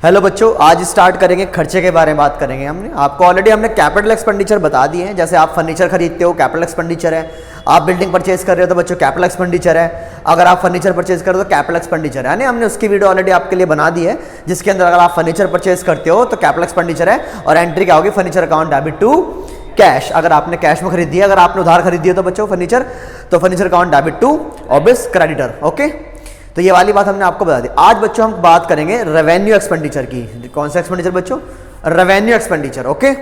Hello बच्चों, आज start करेंगे खर्चे के बारे में बात करेंगे। हमने ऑलरेडी कैपिटल एक्सपेंडिचर बता दिए हैं। जैसे आप फर्नीचर खरीदते हो कैपिटल एक्सपेंडिचर है, आप बिल्डिंग परचेज कर रहे हो तो बच्चों कैपिटल एक्सपेंडिचर है, अगर आप फर्नीचर परचेज कर रहे हो तो कैपिटल एक्सपेंडिचर है। हमने उसकी वीडियो ऑलरेडी आपके लिए बना दी है, जिसके अंदर अगर आप फर्नीचर परचेज करते हो तो कैपिटल एक्सपेंडिचर है और एंट्री क्या होगी, furniture account debit to cash. अगर आपने कैश में खरीदी है, अगर आपने उधार खरीदी है तो बच्चों फर्नीचर, तो furniture account debit to obvious creditor. Okay, तो ये वाली बात हमने आपको बता दी। आज बच्चों हम बात करेंगे रेवेन्यू एक्सपेंडिचर की। कौन सा एक्सपेंडिचर बच्चों? Revenue expenditure. ओके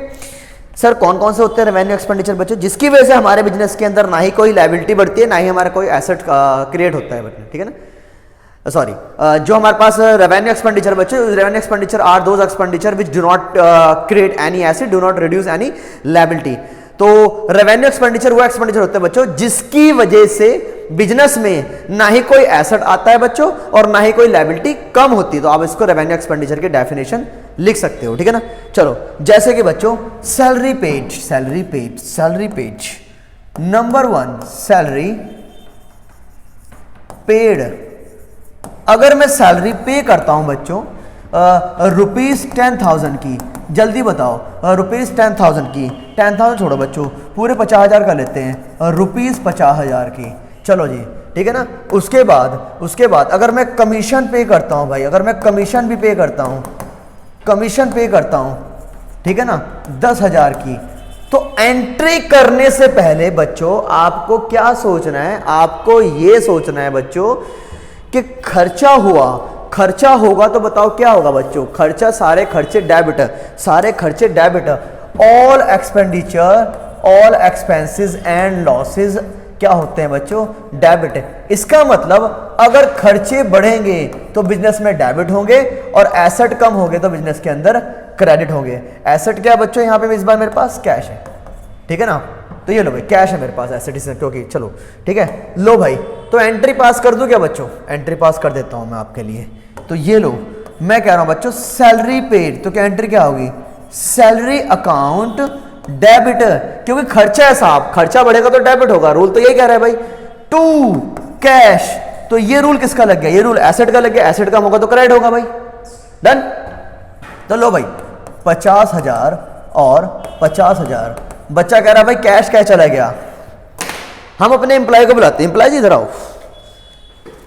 सर, कौन कौन से होते हैं रेवेन्यू एक्सपेंडिचर बच्चों? जिसकी वजह से हमारे बिजनेस के अंदर ना ही कोई लायबिलिटी बढ़ती है, ना ही हमारा कोई एसेट क्रिएट होता है बच्चों, ठीक है ना। सॉरी, जो हमारे पास रेवेन्यू एक्सपेंडिचर बच्चों, revenue expenditure are those expenditure which do not create any asset, do not reduce any liability. तो रेवेन्यू एक्सपेंडिचर वो एक्सपेंडिचर होते हैं बच्चों जिसकी वजह से बिजनेस में ना ही कोई एसेट आता है बच्चों और ना ही कोई लायबिलिटी कम होती है। तो आप इसको रेवेन्यू एक्सपेंडिचर की डेफिनेशन लिख सकते हो, ठीक है ना। चलो, जैसे कि बच्चों salary paid, salary paid, salary paid, number 1 salary paid. अगर मैं सैलरी पे करता हूं बच्चों रुपीज 10,000 की, जल्दी बताओ रुपीज 10,000 की, 10,000 छोड़ो बच्चों, पूरे 50,000 का लेते हैं, रुपीज 50,000 की। चलो जी, ठीक है ना। उसके बाद अगर मैं कमीशन पे करता हूं भाई, अगर मैं कमीशन भी पे करता हूं, कमीशन पे करता हूं, ठीक है ना, 10,000 की, तो एंट्री करने से पहले बच्चों आपको क्या सोचना है? आपको ये सोचना है बच्चों कि खर्चा हुआ, खर्चा होगा तो बताओ क्या होगा बच्चों? खर्चा, सारे खर्चे डेबिट, सारे खर्चे debit. All expenditure, all expenses and losses क्या होते हैं बच्चों? डेबिट। इसका मतलब अगर खर्चे बढ़ेंगे तो बिजनेस में डेबिट होंगे और एसेट कम होंगे तो बिजनेस के अंदर क्रेडिट होंगे। एसेट क्या बच्चों? यहाँ पे इस बार मेरे पास कैश है, ठीक है ना। तो ये लो भाई, कैश है मेरे पास, एसेट इसमें, क्योंकि चलो ठीक है, लो भाई। तो एंट्री पास कर दूं क्या बच्चों? एंट्री पास कर देता हूं मैं आपके लिए। तो ये लो, मैं कह रहा हूं बच्चों सैलरी पेड, तो क्या एंट्री क्या होगी? सैलरी अकाउंट डेबिट, क्योंकि खर्चा है साहब, खर्चा बढ़ेगा तो डेबिट होगा, रूल तो यही कह रहा है भाई। टू कैश, तो ये रूल किसका लग गया? ये रूल एसेट का लग गया, एसेट कम होगा तो क्रेडिट होगा भाई। डन। तो लो भाई 50,000 और 50,000। बच्चा कह रहा भाई कैश क्या चला गया। हम अपने एम्प्लॉय को बुलाते हैं, एम्प्लॉय जी इधर आओ,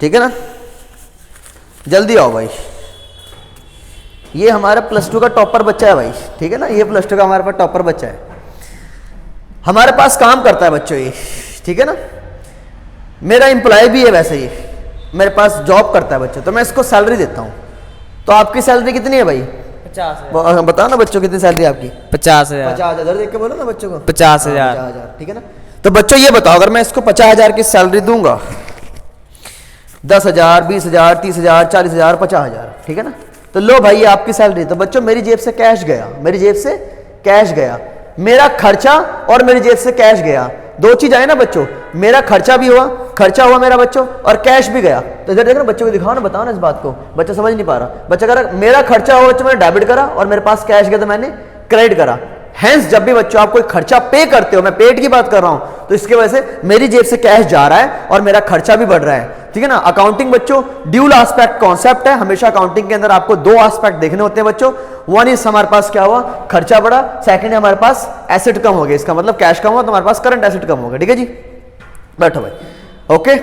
ठीक है ना, जल्दी आओ भाई। ये हमारा +2 का टॉपर बच्चा है भाई, ठीक है ना, ये +2 का हमारे पास टॉपर बच्चा है, हमारे पास काम करता है बच्चों ये, ठीक है ना। मेरा एम्प्लॉय भी है वैसे, ही मेरे पास जॉब करता है बच्चों, तो मैं इसको सैलरी देता हूं। तो आपकी सैलरी कितनी है भाई? 50,000। बताओ ना बच्चों कितनी सैलरी आपकी? 50,000। 50,000 देख के बोलो ना बच्चों को। 50,000। 50,000, ठीक है ना। तो बच्चों ये बताओ, अगर मैं इसको 50,000 की सैलरी दूंगा, 10,000, 20,000, 30,000, 40,000, 50,000, ठीक है ना। तो लो भाई ये आपकी सैलरी। तो बच्चों मेरी जेब से कैश गया, मेरी जेब से कैश गया, मेरा खर्चा और मेरी जेब से कैश गया, दो चीज आए ना बच्चों। मेरा खर्चा भी हुआ, खर्चा हुआ मेरा बच्चों, और कैश भी गया। तो इधर देखो ना, बच्चों को दिखाओ ना, बताओ ना इस बात को, बच्चा समझ नहीं पा रहा। बच्चा कह रहा मेरा खर्चा हुआ बच्चों, मैंने डेबिट करा, और मेरे पास कैश गया तो मैंने क्रेडिट करा। हैंस जब भी बच्चों आप कोई खर्चा पे करते हो, मैं पेड की बात कर रहा हूं, तो इसके वजह से मेरी जेब से कैश जा रहा है और मेरा खर्चा भी बढ़ रहा है, ठीक है ना। अकाउंटिंग बच्चों ड्यूल एस्पेक्ट कॉन्सेप्ट है, हमेशा अकाउंटिंग के अंदर आपको दो एस्पेक्ट देखने होते हैं बच्चों। वन इज हमारे पास क्या हुआ, खर्चा बढ़ा, सेकंड है हमारे पास एसेट कम हो गया, इसका मतलब कैश कम हुआ तो हमारे पास करंट एसेट कम होगा, ठीक है जी। बैठो भाई। ओके,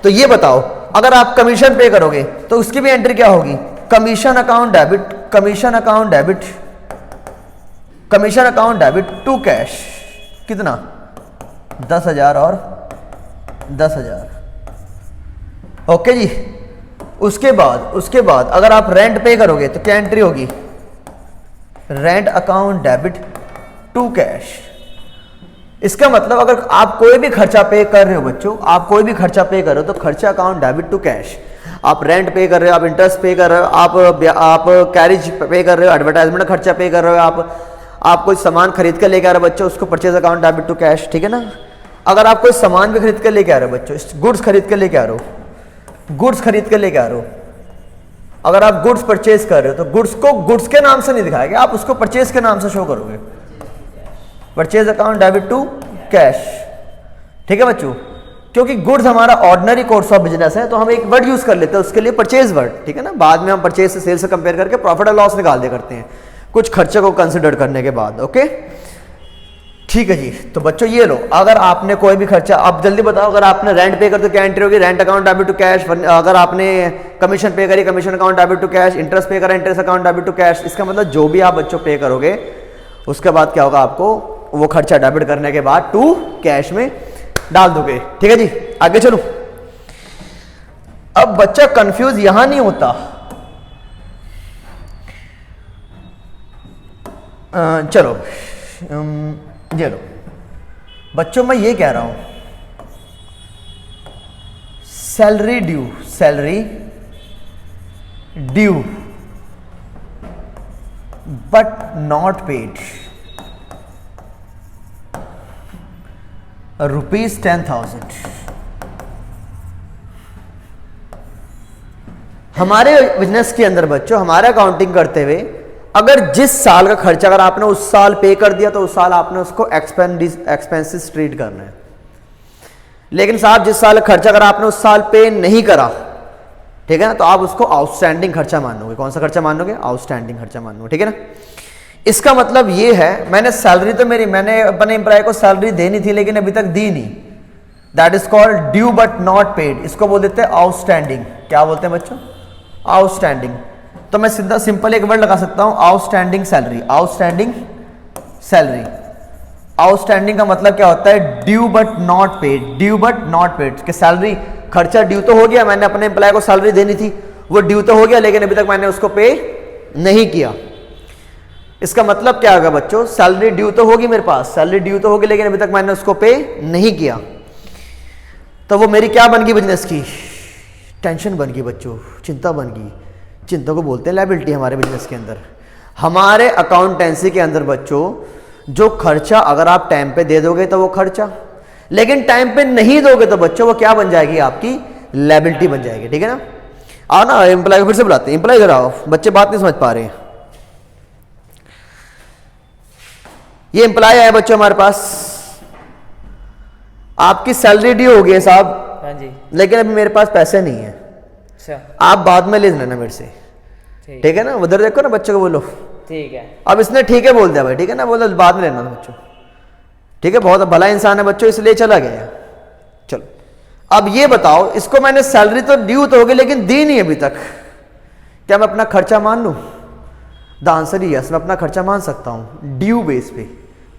तो ये बताओ अगर आप कमीशन पे करोगे तो उसकी भी एंट्री क्या होगी? Commission account debit, commission account debit, commission account debit to cash. कितना? 10,000 और 10,000। ओके जी। उसके बाद अगर आप रेंट पे करोगे तो क्या एंट्री होगी? Rent account debit to cash. इसका मतलब अगर आप कोई भी खर्चा पे कर रहे हो बच्चों, आप कोई भी खर्चा पे कर रहे हो तो खर्चा अकाउंट डेबिट टू कैश। आप रेंट पे कर रहे हो, आप इंटरेस्ट पे कर रहे हो, आप कैरेज पे कर रहे हो, एडवर्टाइजमेंट का खर्चा पे कर रहे हो, आप कोई सामान खरीद कर लेके आ रहे हो बच्चों, उसको purchase account debit to cash, ठीक है ना। अगर आप कोई सामान भी खरीद कर लेके आ रहे हो बच्चों, गुड्स खरीद कर लेके आ रहे हो, गुड्स खरीद कर लेके आ रहे हो, अगर आप गुड्स परचेज कर रहे हो तो गुड्स को गुड्स के नाम से नहीं दिखाएगा, आप उसको परचेज के नाम से शो करोगे, purchase account debit to cash, ठीक है बच्चों। क्योंकि गुड्स हमारा ऑर्डिनरी कोर्स ऑफ बिजनेस है तो हम एक वर्ड यूज कर लेते हैं उसके लिए, परचेज वर्ड, ठीक है ना। बाद में हम परचेज से सेल से कंपेयर करके प्रॉफिट और लॉस निकाल दे करते हैं कुछ खर्चे को कंसिडर करने के बाद। ओके ठीक है जी। तो बच्चों ये लो, अगर आपने कोई भी खर्चा, अब जल्दी बताओ, अगर आपने रेंट पे कर तो क्या एंट्री होगी, rent account debit to cash. अगर आपने कमीशन पे करी, commission account debit to cash. Interest pay करा, interest account debit to cash. इसका मतलब जो भी आप बच्चों पे करोगे उसके बाद क्या होगा, आपको वो खर्चा डेबिट करने के बाद टू कैश में डाल दोगे। ठीक है जी, आगे चलो। अब बच्चा कंफ्यूज यहां नहीं होता, चलो ये लो बच्चों, मैं ये कह रहा हूं salary due, salary due but not paid ₹10,000। हमारे बिजनेस के अंदर बच्चों, हमारा अकाउंटिंग करते हुए अगर जिस साल का खर्चा अगर आपने उस साल पे कर दिया तो उस साल आपने उसको एक्सपेंसेस ट्रीट करना है। लेकिन साहब जिस साल खर्चा अगर आपने उस साल पे नहीं करा, ठीक है ना, तो आप उसको आउटस्टैंडिंग खर्चा मानोगे। कौन सा खर्चा मानोगे, आउटस्टैंडिंग खर्चा मानोगे। ठीक है ना। इसका मतलब ये है, मैंने सैलरी तो मैंने अपने एम्प्लॉय को सैलरी देनी थी लेकिन अभी तक दी नहीं, that is called due but not paid. इसको बोल देते हैं आउटस्टैंडिंग। क्या बोलते हैं बच्चों, आउटस्टैंडिंग। तो मैं सीधा सिंपल एक वर्ड लगा सकता हूं, outstanding salary. Outstanding salary, outstanding का मतलब क्या होता है, due but not paid. Due but not paid कि सैलरी खर्चा ड्यू तो हो गया, मैंने अपने एम्प्लॉय को सैलरी देनी थी, वो ड्यू तो हो गया लेकिन अभी तक मैंने उसको पे नहीं किया। इसका मतलब क्या होगा बच्चों, सैलरी ड्यू तो होगी मेरे पास, सैलरी ड्यू तो होगी लेकिन अभी तक मैंने उसको पे नहीं किया, तो वो मेरी क्या बन गई, बिजनेस की टेंशन बन गई बच्चों, चिंता बन गई। चिंता को बोलते हैं लायबिलिटी हमारे बिजनेस के अंदर। हमारे अकाउंटेंसी के अंदर बच्चों जो खर्चा अगर आप टाइम पे दे दोगे तो वो खर्चा, लेकिन टाइम पे नहीं दोगे तो बच्चों वो क्या बन जाएगी, आपकी लायबिलिटी बन जाएगी। ठीक है ना। आओ ना एम्प्लॉय को फिर से बुलाते हैं, एम्प्लॉय इधर आओ, बच्चे बात नहीं समझ पा रहे हैं। ये एम्प्लॉय आए बच्चों हमारे पास, आपकी सैलरी ड्यू हो गई है साहब। हाँ जी। लेकिन अभी मेरे पास पैसे नहीं है, अच्छा आप बाद में ले लेना मेरे से। ठीक है ना, उधर देखो ना बच्चों को बोलो। ठीक है। अब इसने ठीक है बोल दिया भाई, ठीक है ना, बोलो बाद में लेना बच्चों। ठीक है, बहुत भला इंसान है बच्चों, इसलिए चला गया। चलो अब ये बताओ, इसको मैंने सैलरी तो ड्यू तो होगी लेकिन दी नहीं अभी तक, क्या मैं अपना खर्चा मान लूं? द आंसर ही यस, मैं अपना खर्चा मान सकता हूं ड्यू बेस पे,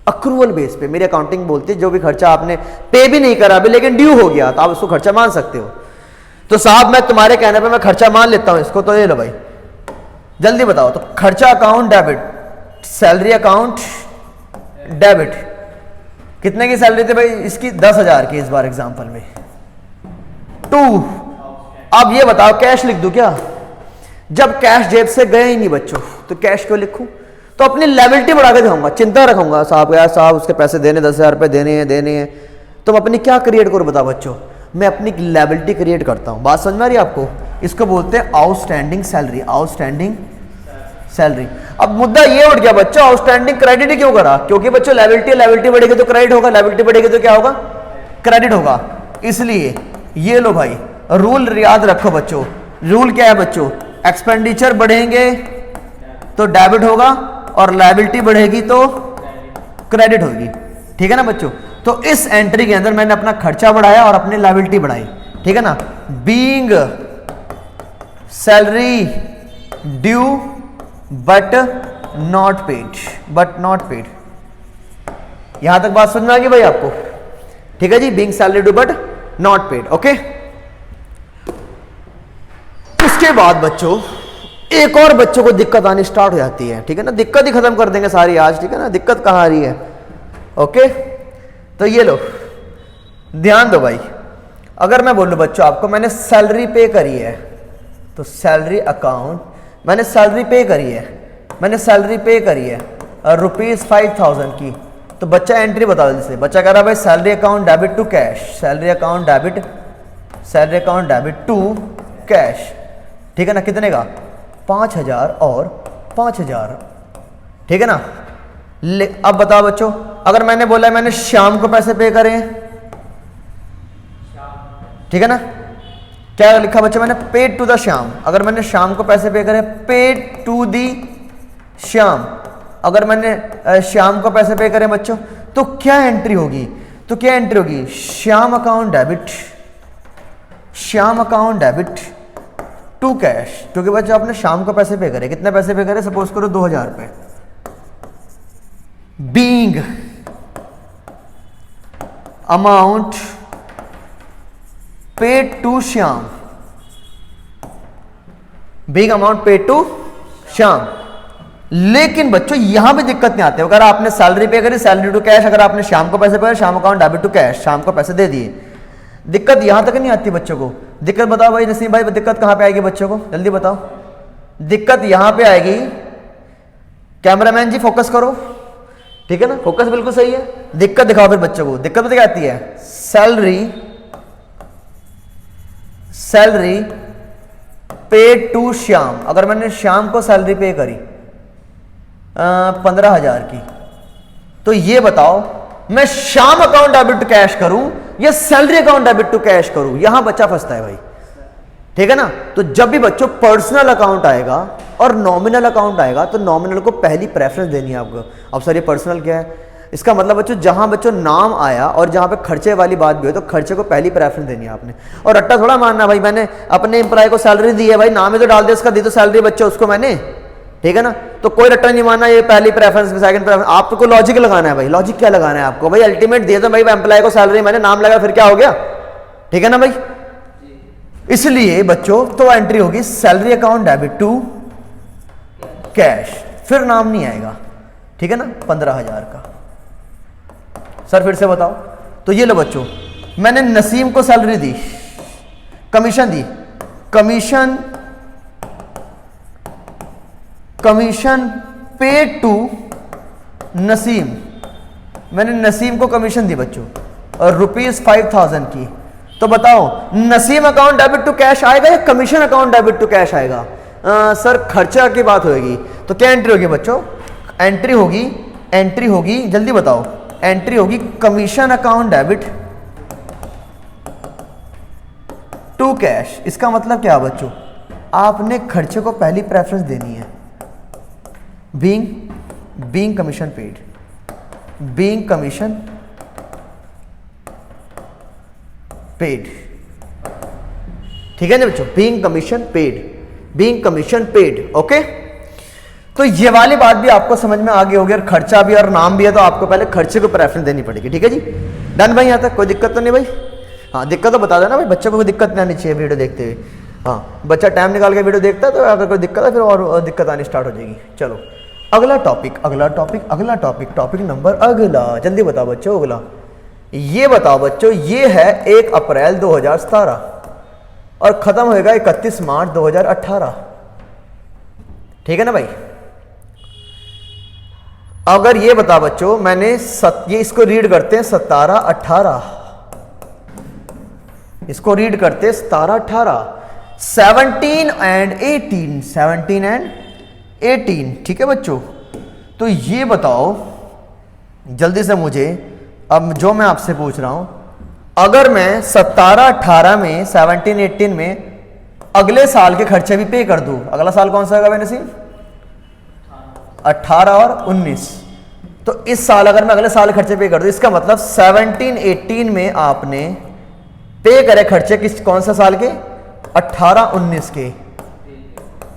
अक्रूवल बेस पे। मेरी अकाउंटिंग बोलती है जो भी खर्चा आपने पे भी नहीं करा अभी लेकिन ड्यू हो गया तो आप उसको खर्चा मान सकते हो। तो साहब मैं तुम्हारे कहने पे मैं खर्चा मान लेता हूं इसको, तो ये लो भाई जल्दी बताओ। तो खर्चा account debit, salary account debit. कितने की सैलरी थी भाई इसकी, 10,000 की इस बार एग्जांपल में। 2। अब ये बताओ कैश लिख दूं क्या? जब कैश जेब से गए ही नहीं बच्चों तो कैश क्यों लिखूं? तो अपनी लायबिलिटी बढ़ा के दिखाऊंगा, चिंता रखूंगा साहब, यार साहब उसके पैसे देने, 10,000 रुपए देने हैं। तो मैं अपनी क्या क्रिएट करूं बताओ बच्चों, मैं अपनी लायबिलिटी क्रिएट करता हूं। बात समझ में आ रही है आपको? इसको बोलते हैं आउटस्टैंडिंग सैलरी, आउटस्टैंडिंग सैलरी। अब मुद्दा ये उठ गया बच्चों, आउटस्टैंडिंग क्रेडिट क्यों करा? क्योंकि बच्चों लायबिलिटी बढ़ेगी तो क्रेडिट होगा, लायबिलिटी बढ़ेगी तो क्या होगा, क्रेडिट होगा। इसलिए ये लो भाई रूल याद रखो बच्चों। रूल क्या है बच्चों, एक्सपेंडिचर बढ़ेंगे तो डेबिट होगा और लायबिलिटी बढ़ेगी तो क्रेडिट होगी। ठीक है ना बच्चों? तो इस एंट्री के अंदर मैंने अपना खर्चा बढ़ाया और अपनी लायबिलिटी बढ़ाई। ठीक है ना। Being salary due but not paid, but not paid. यहां तक बात समझ में आ गई भाई आपको? ठीक है जी, being salary due but not paid. Okay. उसके बाद बच्चों एक और बच्चों को दिक्कत आनी स्टार्ट हो जाती है। ठीक है ना, दिक्कत ही खत्म कर देंगे सारी आज। ठीक है ना, दिक्कत कहां आ रही है? ओके। तो ये लो ध्यान दो भाई, अगर मैं बोलूं बच्चों आपको मैंने सैलरी पे करी है तो सैलरी अकाउंट, मैंने सैलरी पे करी है, मैंने सैलरी पे करी है ₹5,000 की, तो बच्चा एंट्री बताओ जल्दी से। बच्चा कह रहा भाई salary account debit to cash, salary account debit, salary account debit to cash. ठीक है ना, कितने का? 5,000 और 5,000। ठीक है ना। अब बताओ बच्चों, अगर मैंने बोला मैंने शाम को पैसे पे करे, ठीक है ना। क्या लिखा बच्चों मैंने, पेड टू द श्याम। अगर मैंने श्याम को पैसे पे करे, पेड टू दी श्याम। अगर मैंने श्याम को पैसे पे करे बच्चों, तो क्या एंट्री होगी, तो क्या एंट्री होगी, Shyam account debit, Shyam account debit to cash. क्योंकि बच्चों आपने श्याम को पैसे पे करे, कितने पैसे पे करे, सपोज करो 2000 रुपए। Being amount paid to Shyam, being amount paid to Shyam. लेकिन बच्चों यहां भी दिक्कत नहीं आती। अगर आपने सैलरी पे करी, सैलरी टू कैश, अगर आपने श्याम को पैसे पे करे, Shyam account debit to cash, Shyam को पैसे दे दिए, दिक्कत यहां तक नहीं आती बच्चों को। दिक्कत बताओ भाई नसीम भाई, दिक्कत कहां पे आएगी बच्चों को, जल्दी बताओ। दिक्कत यहां पे आएगी, कैमरामैन जी फोकस करो, ठीक है ना, फोकस बिल्कुल सही है। दिक्कत दिखाओ फिर बच्चों को, दिक्कत क्या आती है, सैलरी पेड टू श्याम। अगर मैंने श्याम को सैलरी पे करी 15,000 की, तो ये बताओ मैं Shyam account debit to cash करूं या salary account debit to cash करूं। यहां बच्चा फंसता है भाई, ठीक है ना। तो जब भी बच्चों पर्सनल अकाउंट आएगा और नॉमिनल अकाउंट आएगा, तो नॉमिनल को पहली प्रेफरेंस देनी है आपको। अब सर ये पर्सनल क्या है, इसका मतलब बच्चों जहां बच्चों नाम आया और जहां पे खर्चे वाली बात भी हो, तो खर्चे को पहली प्रेफरेंस देनी है आपने। और रट्टा थोड़ा मानना भाई, मैंने अपने एम्प्लॉय को सैलरी दी है भाई, नाम ही तो डाल दे उसका, दी तो सैलरी बच्चों उसको मैंने, ठीक है ना। तो कोई रट्टा नहीं मानना, ये पहली प्रेफरेंस सेकंड प्रेफरेंस। आपको लॉजिक लगाना है भाई, लॉजिक क्या लगाना है आपको भाई, अल्टीमेट दिए तो भाई एम्प्लॉय को सैलरी, मैंने नाम लगा, फिर क्या हो गया, ठीक है ना भाई। इसलिए बच्चों तो एंट्री होगी salary account debit to cash, फिर नाम नहीं आएगा, ठीक है ना। 15,000 का। सर फिर से बताओ, तो ये लो बच्चों, मैंने नसीम को सैलरी दी, कमीशन दी, कमीशन पेड टू नसीम। मैंने नसीम को कमीशन दी बच्चों और ₹5,000 की। तो बताओ Naseem account debit to cash आएगा या commission account debit to cash आएगा। सर खर्चा की बात होगी, तो क्या एंट्री होगी बच्चों, एंट्री होगी जल्दी बताओ, एंट्री होगी commission account debit to cash. इसका मतलब क्या बच्चों, आपने खर्चे को पहली प्रेफरेंस देनी है। Being commission paid, being commission paid, ठीक है ना बच्चों, बीइंग कमीशन पेड, ओके। तो ये वाली बात भी आपको समझ में आ गई होगी, और खर्चा भी और नाम भी है, तो आपको पहले खर्चे को प्रेफरेंस देनी पड़ेगी, ठीक है जी। डन भाई, यहाँ तक कोई दिक्कत तो नहीं भाई। हाँ दिक्कत तो बता देना भाई, बच्चों को कोई दिक्कत नहीं आनी चाहिए वीडियो देखते हुए। हाँ बच्चा टाइम निकाल के वीडियो देखता है, तो अगर कोई दिक्कत है फिर और दिक्कत आनी स्टार्ट हो जाएगी। चलो अगला टॉपिक नंबर अगला, जल्दी बताओ बच्चों अगला। ये बताओ बच्चों, ये है 1 अप्रैल 2017 और खत्म होएगा 31 मार्च 2018, ठीक है ना भाई। अगर ये बता बच्चों, मैंने ये इसको रीड करते हैं 17-18, इसको रीड करते 17-18, 17 एंड 18, ठीक है बच्चों। तो ये बताओ जल्दी से मुझे, अब जो मैं आपसे पूछ रहा हूं, अगर मैं 17-18 में 17-18 में अगले साल के खर्चे भी पे कर दूं, अगला साल कौन सा होगा भाई नसीम, 18 और 19। तो इस साल अगर मैं अगले साल खर्चे पे कर दूं, इसका मतलब 17-18 में आपने पे करे खर्चे किस कौन सा साल के, 18-19 के।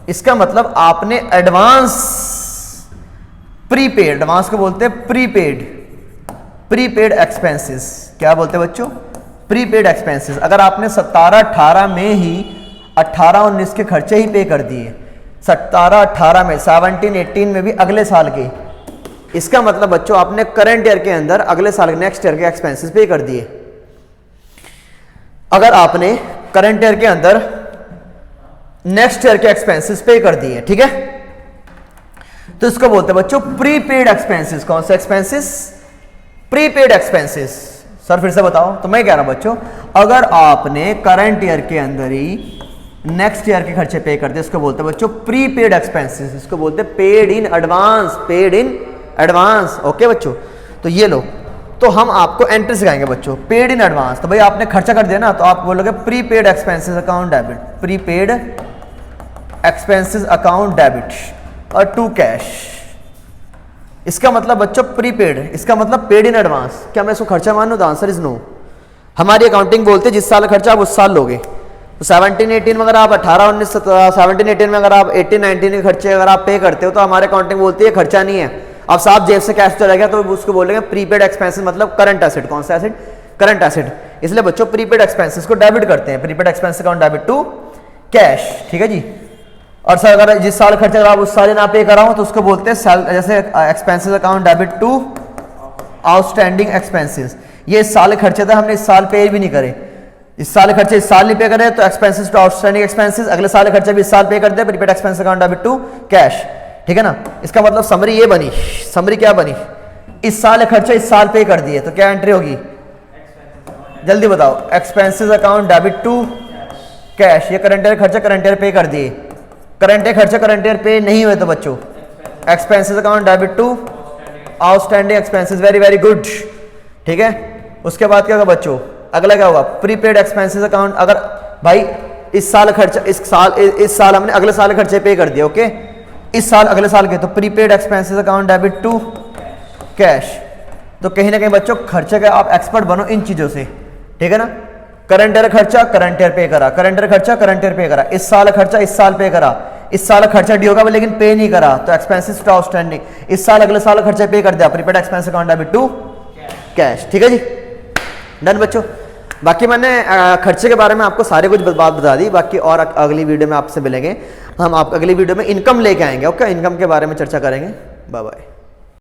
इसका मतलब आपने एडवांस प्रीपेड, एडवांस को बोलते हैं प्रीपेड एक्सपेंसेस। क्या बोलते हैं बच्चों, प्रीपेड एक्सपेंसेस। अगर आपने 17-18 में ही 18-19 के खर्चे ही पे कर दिए, 17-18 में, 17-18 में भी अगले साल के, इसका मतलब बच्चों आपने करंट ईयर के अंदर अगले साल नेक्स्ट ईयर के एक्सपेंसेस पे कर दिए। अगर आपने करंट ईयर के अंदर नेक्स्ट ईयर के एक्सपेंसेस पे कर दिए, ठीक है, तो इसको बोलते हैं बच्चों प्रीपेड एक्सपेंसेस। कौन से एक्सपेंसेस, प्रीपेड एक्सपेंसेस। सर फिर से बताओ, तो मैं कह रहा हूं बच्चों, अगर आपने करंट ईयर के अंदर ही नेक्स्ट ईयर के खर्चे पे कर दिए, इसको बोलते हैं बच्चों प्रीपेड एक्सपेंसेस, इसको बोलते हैं पेड इन एडवांस, ओके बच्चों। तो ये लो, तो हम आपको एंट्री सिखाएंगे बच्चों, पेड इन एडवांस। तो भाई आपने खर्चा कर दिया ना, तो आप बोलोगे prepaid expenses account debit, prepaid expenses account debit और टू कैश। इसका मतलब बच्चों प्रीपेड, इसका मतलब पेड इन एडवांस। क्या मैं इसको खर्चा मानूं? The answer is no. हमारी अकाउंटिंग बोलते हैं जिस साल खर्चा आप उस साल लोगे। तो 17-18 में अगर आप 18-19 17-18 में अगर आप 18-19 के खर्चे अगर आप पे करते हो तो हमारे अकाउंटिंग बोलती है खर्चा नहीं है। अब साहब जेब से कैश चला गया तो उसको बोलेंगे प्रीपेड एक्सपेंसेस, मतलब करंट एसेट। कौन सा एसेट? Current asset. इसलिए बच्चों प्रीपेड एक्सपेंसेस को डेबिट करते हैं, prepaid expense account debit to cash. ठीक है जी। और सर अगर जिस साल खर्चा अगर आप उस साल ना पे करा हो तो उसको बोलते हैं जैसे expenses account debit to outstanding expenses. ये इस साल खर्चे थे, हमने इस साल पे भी नहीं करे। इस साल खर्चे इस साल नहीं पे करे तो एक्सपेंसेस टू आउटस्टैंडिंग एक्सपेंसेस, अगले साल खर्चे भी इस साल पे करते हैं, prepaid expense account debit to cash. ठीक है ना। इसका मतलब समरी ये बनी। समरी क्या बनी? इस साल खर्चे इस साल पे कर दिए तो क्या एंट्री होगी? जल्दी बताओ। Expenses account debit to cash. ये करंट ईयर खर्चे करंट ईयर पे कर दिए, करंट ईयर खर्चे करंट ईयर पे नहीं हुए तो बच्चों expenses account debit to outstanding expenses. Very very good. ठीक है। उसके बाद क्या होगा बच्चों? अगला क्या होगा? Prepaid expenses account. अगर भाई इस साल खर्चा इस साल हमने अगले साल खर्चे पे कर दिए, ओके, इस साल अगले साल के, तो prepaid expenses account debit to cash. तो कहीं ना कहीं बच्चों खर्चे के आप एक्सपर्ट बनो इन चीजों से। ठीक है ना। करंट ईयर खर्चा करंट ईयर पे करा, करंट ईयर खर्चा करंट ईयर पे करा, इस साल खर्चा इस साल पे करा, इस साल खर्चा ड्यू होगा लेकिन पे नहीं करा तो एक्सपेंसेस टू आउटस्टैंडिंग। इस साल अगले साल खर्चा पे कर दिया, prepaid expense account debit to cash. ठीक है जी। डन बच्चों। बाकी मैंने खर्चे के बारे में आपको सारे कुछ बात बता दी। बाकी और अगली वीडियो में आपसे मिलेंगे, हम आप अगली वीडियो में इनकम लेके आएंगे। ओके, इनकम के बारे में चर्चा करेंगे। Bye bye.